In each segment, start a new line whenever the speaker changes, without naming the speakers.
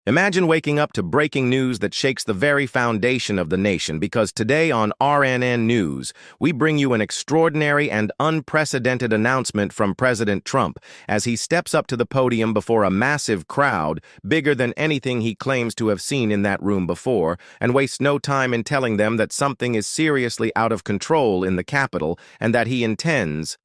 Imagine waking up to breaking news that shakes the very foundation of the nation, because today on RnnNews, we bring you an extraordinary and unprecedented announcement from President Trump as he steps up to the podium before a massive crowd, bigger than anything he claims to have seen in that room before, and wastes no time in telling them that something is seriously out of control in the Capitol and that he intends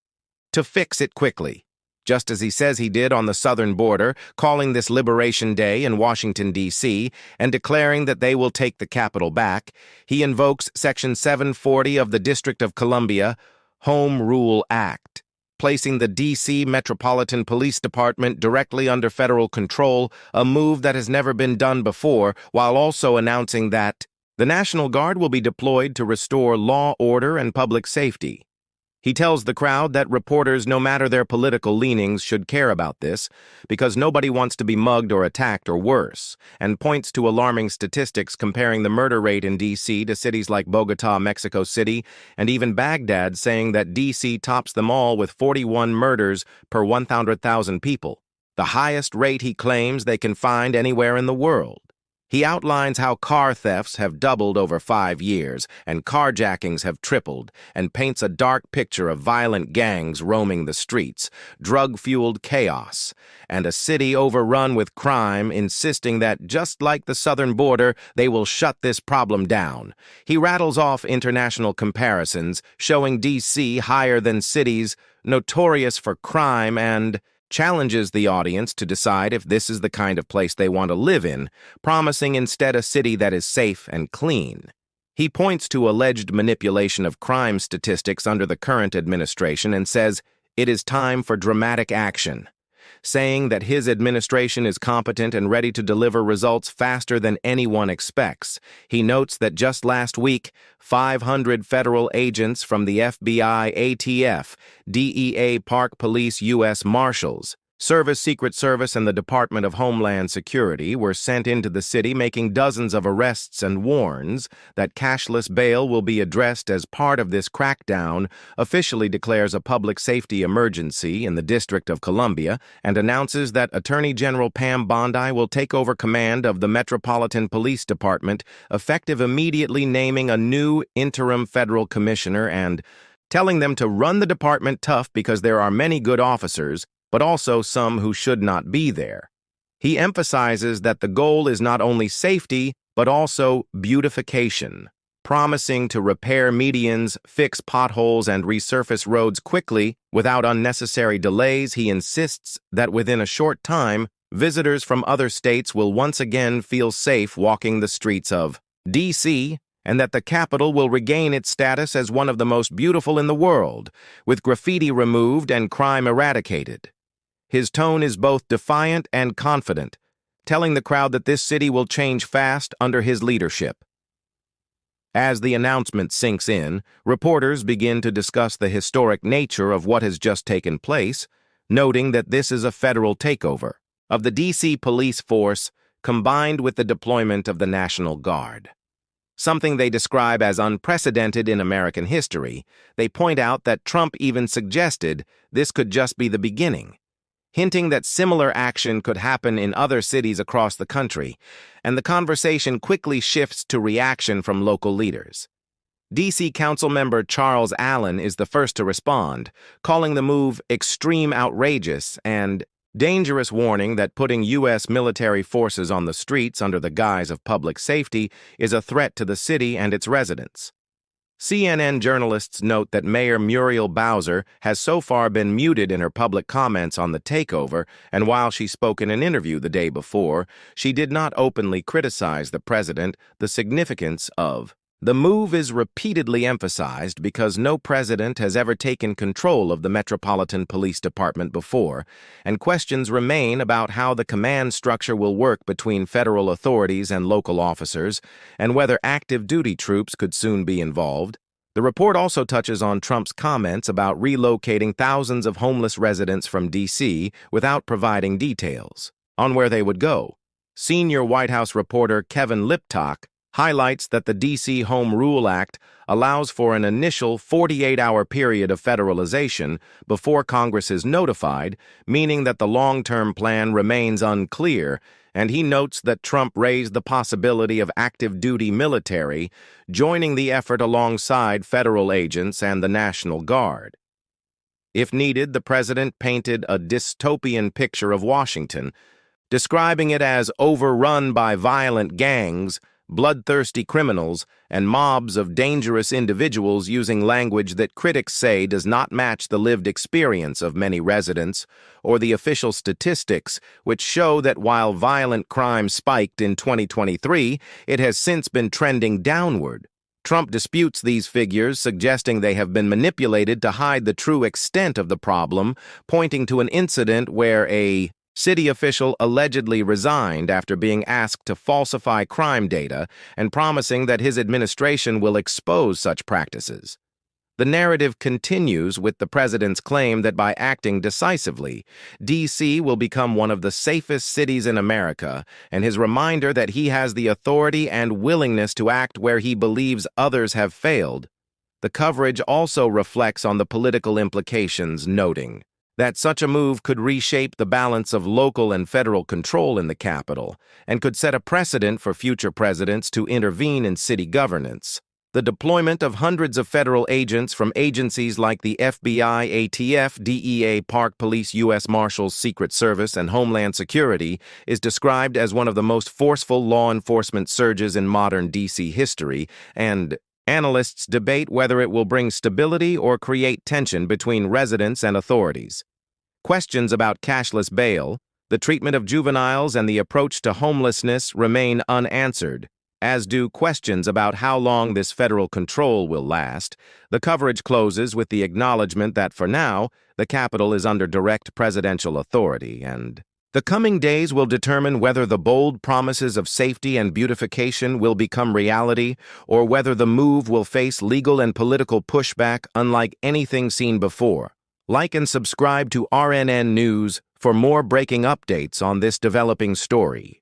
to fix it quickly. Just as he says he did on the southern border, calling this Liberation Day in Washington, D.C., and declaring that they will take the Capitol back, he invokes Section 740 of the District of Columbia Home Rule Act, placing the D.C. Metropolitan Police Department directly under federal control, a move that has never been done before, while also announcing that the National Guard will be deployed to restore law, order, and public safety. He tells the crowd that reporters, no matter their political leanings, should care about this because nobody wants to be mugged or attacked or worse, and points to alarming statistics comparing the murder rate in D.C. to cities like Bogota, Mexico City, and even Baghdad, saying that D.C. tops them all with 41 murders per 100,000 people, the highest rate he claims they can find anywhere in the world. He outlines how car thefts have doubled over 5 years and carjackings have tripled, and paints a dark picture of violent gangs roaming the streets, drug-fueled chaos, and a city overrun with crime, insisting that, just like the southern border, they will shut this problem down. He rattles off international comparisons, showing D.C. higher than cities notorious for crime, and challenges the audience to decide if this is the kind of place they want to live in, promising instead a city that is safe and clean. He points to alleged manipulation of crime statistics under the current administration and says it is time for dramatic action, saying that his administration is competent and ready to deliver results faster than anyone expects. He notes that just last week, 500 federal agents from the FBI, ATF, DEA, Park Police, U.S. Marshals, Secret Service, and the Department of Homeland Security were sent into the city, making dozens of arrests, and warns that cashless bail will be addressed as part of this crackdown, officially declares a public safety emergency in the District of Columbia, and announces that Attorney General Pam Bondi will take over command of the Metropolitan Police Department, effective immediately, naming a new interim federal commissioner and telling them to run the department tough because there are many good officers, but also some who should not be there. He emphasizes that the goal is not only safety, but also beautification, promising to repair medians, fix potholes, and resurface roads quickly without unnecessary delays. He insists that within a short time, visitors from other states will once again feel safe walking the streets of D.C., and that the Capitol will regain its status as one of the most beautiful in the world, with graffiti removed and crime eradicated. His tone is both defiant and confident, telling the crowd that this city will change fast under his leadership. As the announcement sinks in, reporters begin to discuss the historic nature of what has just taken place, noting that this is a federal takeover of the D.C. police force combined with the deployment of the National Guard. Something they describe as unprecedented in American history. They point out that Trump even suggested this could just be the beginning, hinting that similar action could happen in other cities across the country, and the conversation quickly shifts to reaction from local leaders. D.C. Councilmember Charles Allen is the first to respond, calling the move extreme, outrageous, and dangerous, warning that putting U.S. military forces on the streets under the guise of public safety is a threat to the city and its residents. CNN journalists note that Mayor Muriel Bowser has so far been muted in her public comments on the takeover, and while she spoke in an interview the day before, she did not openly criticize the president. The significance of the move is repeatedly emphasized because no president has ever taken control of the Metropolitan Police Department before, and questions remain about how the command structure will work between federal authorities and local officers, and whether active duty troops could soon be involved. The report also touches on Trump's comments about relocating thousands of homeless residents from D.C. without providing details on where they would go. Senior White House reporter Kevin Liptak highlights that the D.C. Home Rule Act allows for an initial 48-hour period of federalization before Congress is notified, meaning that the long-term plan remains unclear, and he notes that Trump raised the possibility of active-duty military joining the effort alongside federal agents and the National Guard. If needed, the president painted a dystopian picture of Washington, describing it as overrun by violent gangs, bloodthirsty criminals, and mobs of dangerous individuals, using language that critics say does not match the lived experience of many residents or the official statistics, which show that while violent crime spiked in 2023, it has since been trending downward. Trump disputes these figures, suggesting they have been manipulated to hide the true extent of the problem, pointing to an incident where a city official allegedly resigned after being asked to falsify crime data and promising that his administration will expose such practices. The narrative continues with the president's claim that by acting decisively, D.C. will become one of the safest cities in America, and his reminder that he has the authority and willingness to act where he believes others have failed. The coverage also reflects on the political implications, noting that such a move could reshape the balance of local and federal control in the capital and could set a precedent for future presidents to intervene in city governance. The deployment of hundreds of federal agents from agencies like the FBI, ATF, DEA, Park Police, U.S. Marshals, Secret Service, and Homeland Security is described as one of the most forceful law enforcement surges in modern D.C. history, and analysts debate whether it will bring stability or create tension between residents and authorities. Questions about cashless bail, the treatment of juveniles, and the approach to homelessness remain unanswered, as do questions about how long this federal control will last. The coverage closes with the acknowledgement that for now, the Capitol is under direct presidential authority, and the coming days will determine whether the bold promises of safety and beautification will become reality, or whether the move will face legal and political pushback unlike anything seen before. Like and subscribe to RNN News for more breaking updates on this developing story.